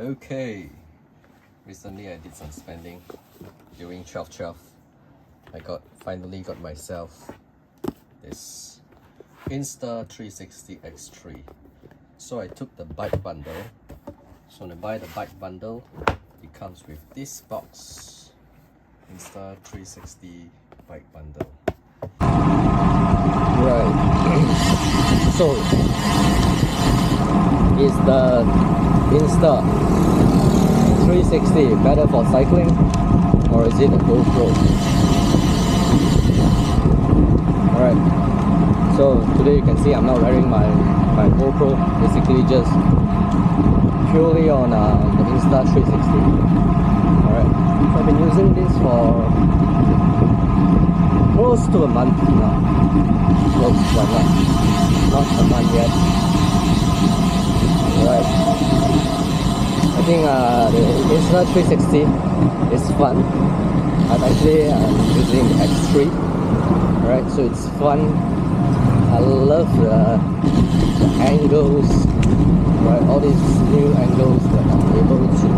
Okay, recently I did some spending during 12/12. I finally got myself this Insta360 X3. So I took the bike bundle. So when I buy the bike bundle, it comes with this box, Insta360 bike bundle. Right. So is the Insta360 better for cycling, or is it a GoPro? Alright, so today you can see I'm not wearing my GoPro, basically just purely on the Insta360. Alright, so I've been using this for close to a month now. Close to a month, not a month yet. Right. I think the Insta360 is fun. I'm actually using the X3. Right, so it's fun. I love the angles, right? All these new angles that I'm able to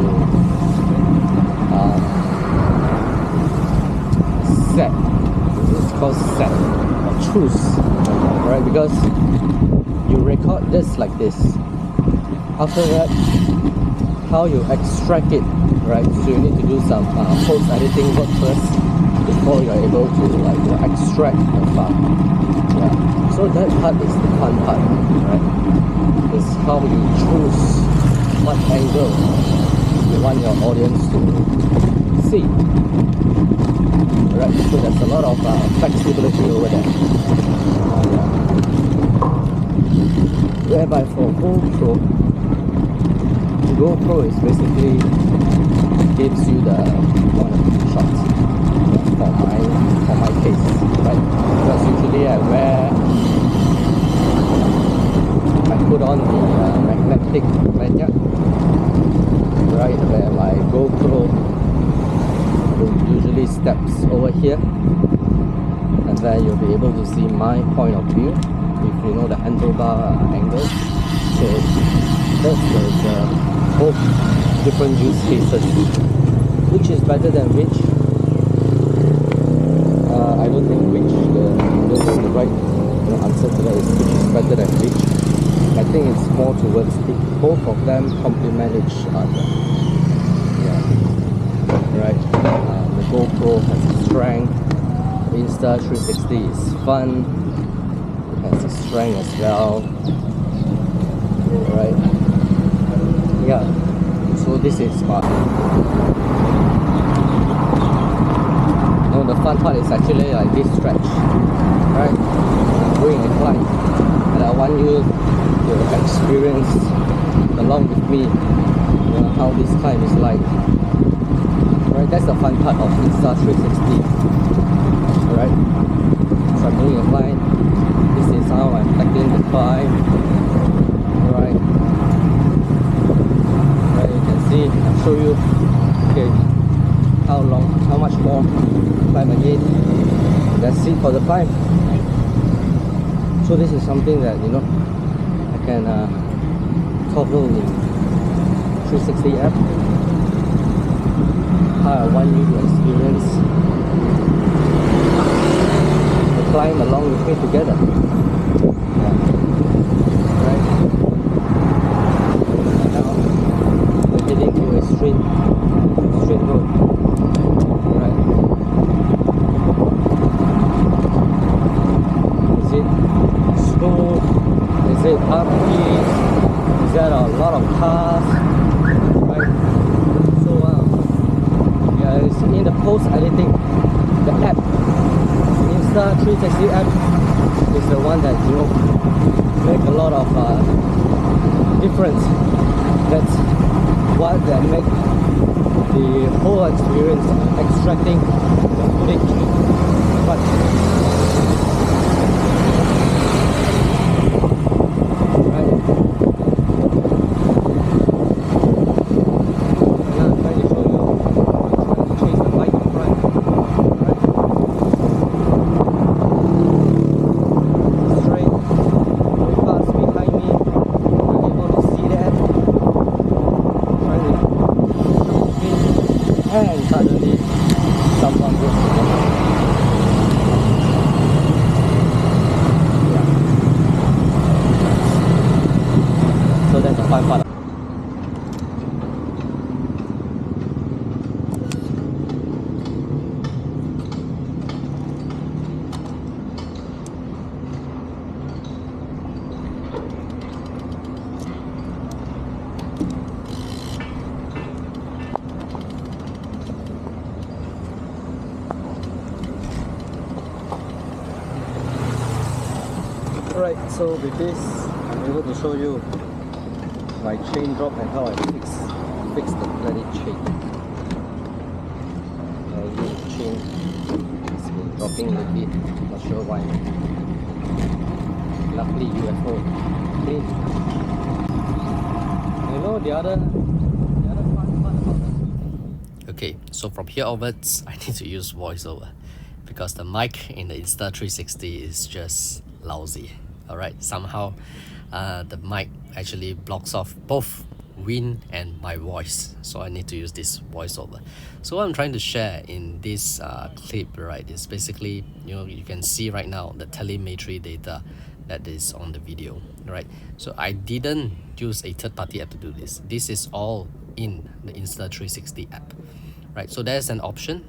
set. It's called set or choose, right? Because you record this like this. After that, how you extract it, right? So you need to do some post editing work first before you're able to extract the file. Yeah. So that part is the fun part, right? It's how you choose what angle you want your audience to see. Right? So there's a lot of flexibility over there. Yeah. Whereby for GoPro is basically gives you the one shot for my case, right? Because usually I put on the magnetic lanyard, right, where my GoPro usually steps over here, and then you'll be able to see my point of view if you know the handlebar angle. So that's both different use cases. Which is better than which? I don't think the right answer to that is which is better than which. I think it's more towards both of them complement each other. Yeah. Right. The GoPro has strength. The Insta360 is fun. It has a strength as well. Right. Yeah. So this is smart. No, the fun part is actually like this stretch, right? I'm doing a climb, and I want you to experience along with me, how this climb is like. Right, that's the fun part of Insta360. Alright, so I'm doing a climb. This is how I'm tackling the climb. Alright. You can see, I'll show you, okay, how much more climb again. That's it for the climb. So this is something that I can toggle in 360 app. How I want you to experience the climb along with me together. Yeah. Right. Heading to a straight road. Right. Is it smooth? Is it bumpy? Is there a lot of cars? Right. So yeah, it's in the post editing, the app, Insta360 app is the one that make a lot of difference. That's what that make the whole experience extracting the footage. But right. Now I'm trying to show you. I'm trying to chase the bike in front. Right. Straight. Very fast behind me. I'm able to see that. Trying to and suddenly someone goes to the yeah. So that's the fun part. Alright, so with this, I'm able to show you my chain drop and how I fix the bloody chain. The chain has been dropping lately, not sure why. Luckily UFO clean. You know the other fun part about it. Okay, so from here onwards, I need to use voiceover because the mic in the Insta360 is just lousy. Alright, somehow the mic actually blocks off both wind and my voice, so I need to use this voiceover. So what I'm trying to share in this clip, right, is basically, you can see right now the telemetry data that is on the video, right? So I didn't use a third-party app to do this. This is all in the Insta360 app, right? So there's an option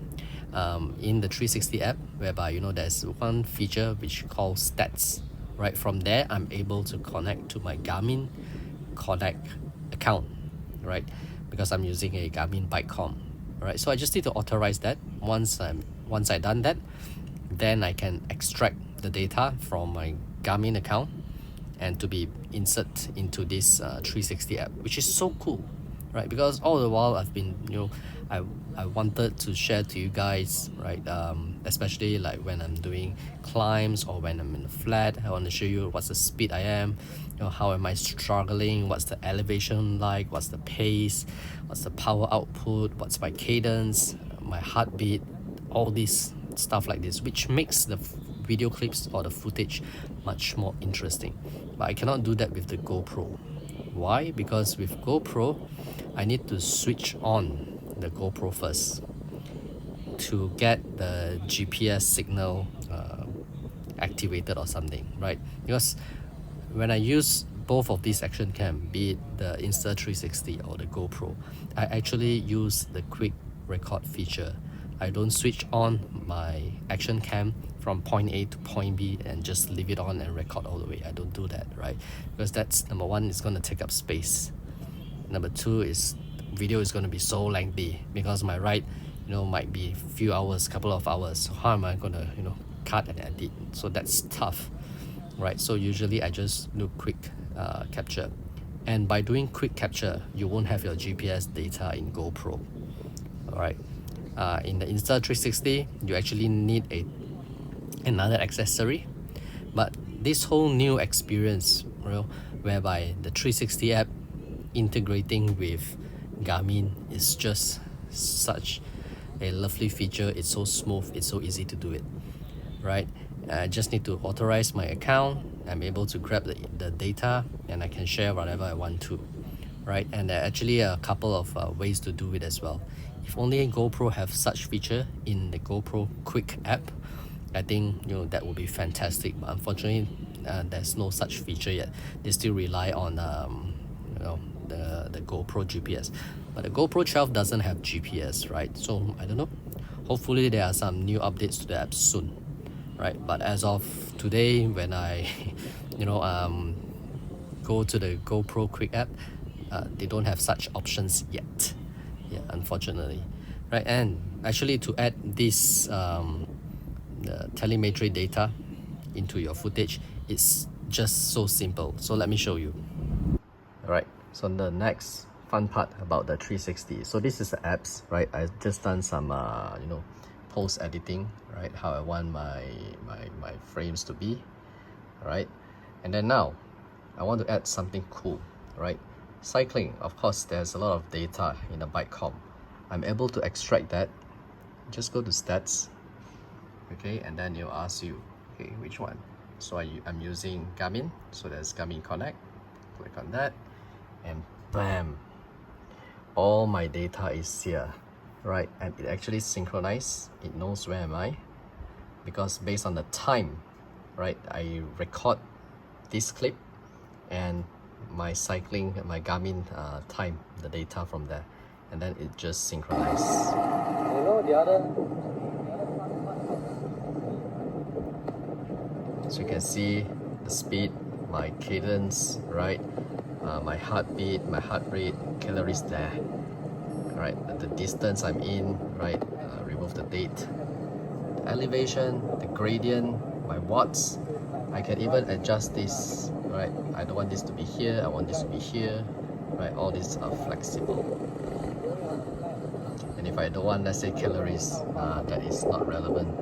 in the 360 app whereby there's one feature which called stats. Right, from there I'm able to connect to my Garmin Connect account, right, because I'm using a Garmin Bikecom. Right, so I just need to authorize that. Once I done that, then I can extract the data from my Garmin account and to be insert into this 360 app, which is so cool, right? Because all the while I've been I wanted to share to you guys, right, especially like when I'm doing climbs or when I'm in the flat. I want to show you what's the speed I am, how am I struggling, what's the elevation like, what's the pace, what's the power output, what's my cadence, my heartbeat, all this stuff like this, which makes the video clips or the footage much more interesting. But I cannot do that with the GoPro. Why? Because with GoPro I need to switch on the GoPro first to get the GPS signal activated or something, right? Because when I use both of these action cam, be it the Insta360 or the GoPro, I actually use the quick record feature. I don't switch on my action cam from point A to point B and just leave it on and record all the way. I don't do that, right? Because that's, number one, it's going to take up space. Number two is video is going to be so lengthy because my ride might be a few hours, couple of hours. So how am I going to cut and edit? So that's tough, right? So usually I just do quick capture, and by doing quick capture you won't have your GPS data in GoPro. All right, in the Insta360 you actually need another accessory, but this whole new experience, whereby the 360 app integrating with Garmin is just such a lovely feature. It's so smooth, it's so easy to do it, right? I just need to authorize my account. I'm able to grab the data and I can share whatever I want to, right? And there are actually a couple of ways to do it as well. If only GoPro have such feature in the GoPro Quick app, I think that would be fantastic. But unfortunately, there's no such feature yet. They still rely on the GoPro GPS, but the GoPro 12 doesn't have GPS, right? So I don't know. Hopefully there are some new updates to the app soon, right? But as of today, when I go to the GoPro Quick app, they don't have such options yet. Yeah, unfortunately, right? And actually, to add this the telemetry data into your footage, it's just so simple. So let me show you. All right, so the next fun part about the 360. So this is the apps, right? I just done some post editing, right? How I want my frames to be, all right? And then now I want to add something cool, right? Cycling, of course, there's a lot of data in the Bikecom. I'm able to extract that. Just go to stats, okay, and then it'll ask you, okay, which one? So I'm using Garmin, so there's Garmin Connect. Click on that, and bam, all my data is here. right? And it actually synchronizes. It knows where am I, because based on the time, right, I record this clip and my cycling, my Garmin time, the data from there, and then it just synchronizes. You know the other. So you can see the speed, my cadence, right? My heartbeat, my heart rate, calories there, right? The distance I'm in, right? Remove the date, the elevation, the gradient, my watts. I can even adjust this, right? I don't want this to be here, I want this to be here, right? All these are flexible. And if I don't want, let's say, calories, that is not relevant,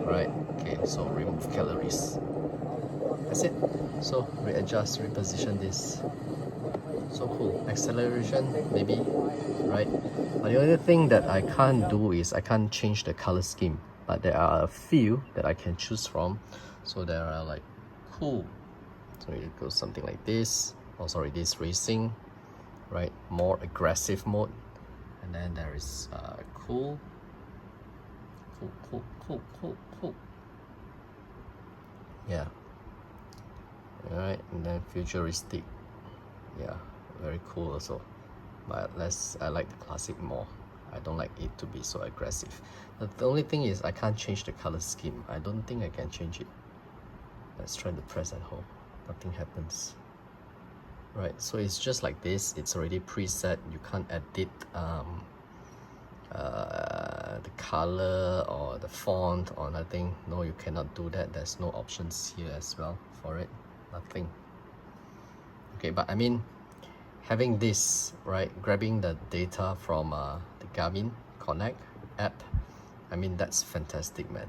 right? Okay, so remove calories. That's it. So readjust, reposition this. So cool. Acceleration, maybe, right? But the only thing that I can't do is I can't change the color scheme. But there are a few that I can choose from. So there are like cool. So it goes something like this. Oh, sorry, this racing, right? More aggressive mode. And then there is cool. Cool. Yeah. Alright, and then futuristic. Yeah, very cool also. But I like the classic more. I don't like it to be so aggressive. But the only thing is I can't change the color scheme. I don't think I can change it. Let's try to press and hold. Nothing happens. Right, so it's just like this. It's already preset. You can't edit the color or the font or nothing. No, you cannot do that. There's no options here as well for it. Nothing. Okay, but I mean, having this, right, grabbing the data from the Garmin Connect app, I mean, that's fantastic, man.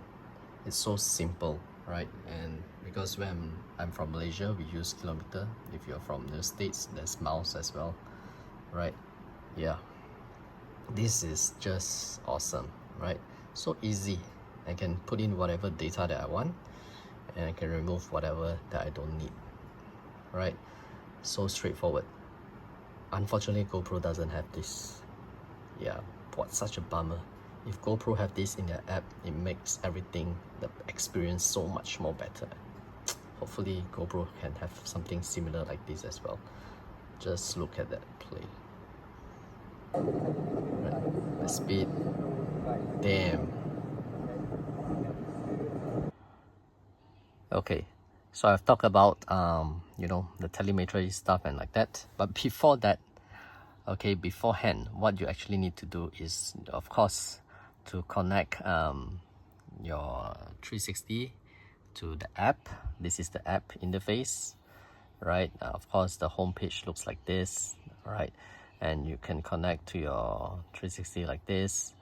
It's so simple, right? And because when I'm from Malaysia, we use kilometer. If you're from the States, there's miles as well, right? Yeah, this is just awesome, right? So easy. I can put in whatever data that I want, and I can remove whatever that I don't need, right? So straightforward. Unfortunately, GoPro doesn't have this. Yeah, what such a bummer. If GoPro have this in their app, it makes everything, the experience, so much more better. Hopefully GoPro can have something similar like this as well. Just look at that play. Right, the speed. Damn. Okay, so I've talked about you know, the telemetry stuff and like that. But before that, okay, beforehand, what you actually need to do is, of course, to connect your 360 to the app. This is the app interface, right? Of course, the home page looks like this, right? And you can connect to your 360 like this.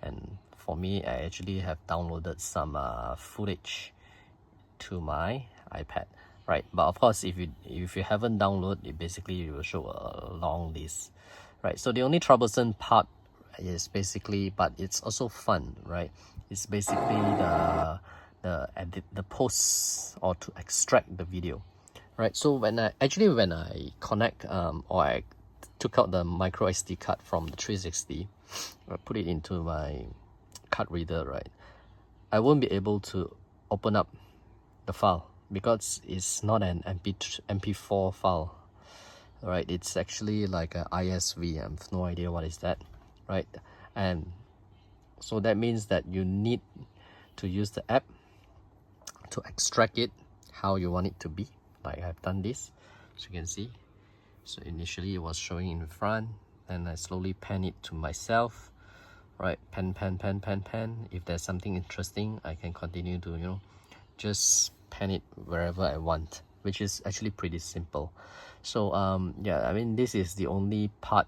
And for me, I actually have downloaded some footage to my iPad, right? But of course, if you haven't downloaded it, basically it will show a long list, right? So the only troublesome part is basically, but it's also fun, right? It's basically the edit, the posts, or to extract the video, right? So when I connect or I took out the micro SD card from the 360, I put it into my card reader, right? I won't be able to open up the file because it's not an MP4 file, right? It's actually like a ISV. I have no idea what is that, right? And so that means that you need to use the app to extract it how you want it to be. Like I've done this, so you can see. So initially it was showing in front, and I slowly pan it to myself, right? Pan. If there's something interesting, I can continue to, you know, just pan it wherever I want, which is actually pretty simple. So yeah, I mean, this is the only part.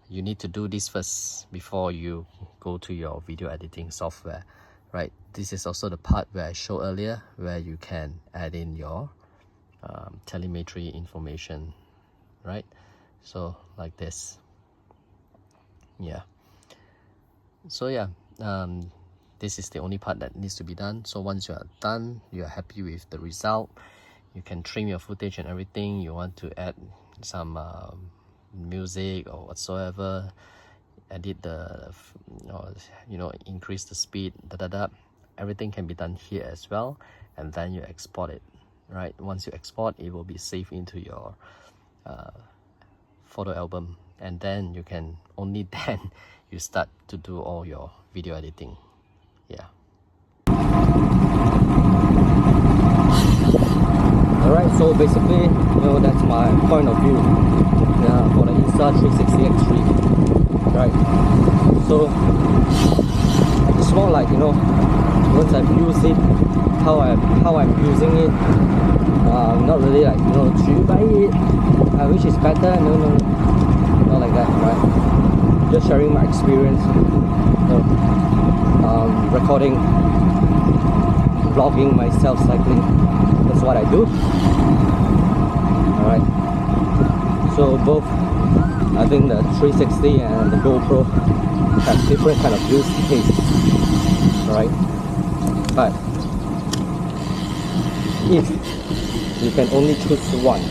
You need to do this first before you go to your video editing software, right? This is also the part where I showed earlier, where you can add in your telemetry information, right? So like this. Yeah, so yeah, this is the only part that needs to be done. So once you are done, you are happy with the result, you can trim your footage and everything. You want to add some music or whatsoever, edit increase the speed, everything can be done here as well. And then you export it, right? Once you export, it will be saved into your photo album, and then you can only then you start to do all your video editing. Yeah. Alright, so basically, that's my point of view for the Insta360 X3, right? So it's more like, once I've used it, how I'm using it, not really like, should you buy it, which is better, no, not like that, right? Just sharing my experience, recording, vlogging myself cycling. That's what I do. Alright, so both, I think the 360 and the GoPro have different kind of use cases. Alright, but if you can only choose one,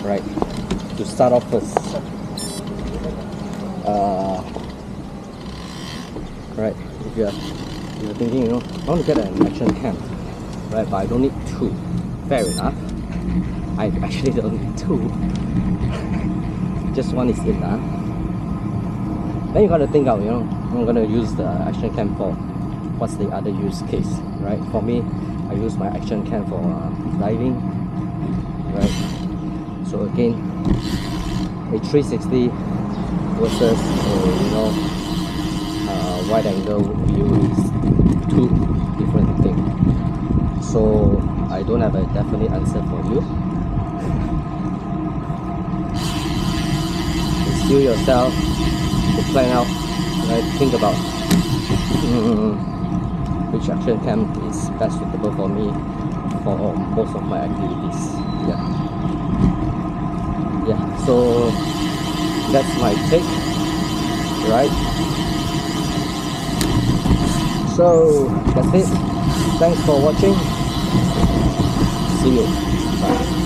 right, to start off first, right, if you're thinking, I want to get an action cam, right, but I don't need two. Fair enough. I actually don't need two. Just one is enough. Then you gotta think out, I'm gonna use the action cam for what's the other use case, right? For me, I use my action cam for diving, right? So again, a 360 versus a wide angle view is two different things. So I don't have a definite answer for you. It's you yourself to plan out, right? Think about which action cam is best suitable for me for most of my activities. Yeah, so that's my take, right? So that's it. Thanks for watching. See you. Bye.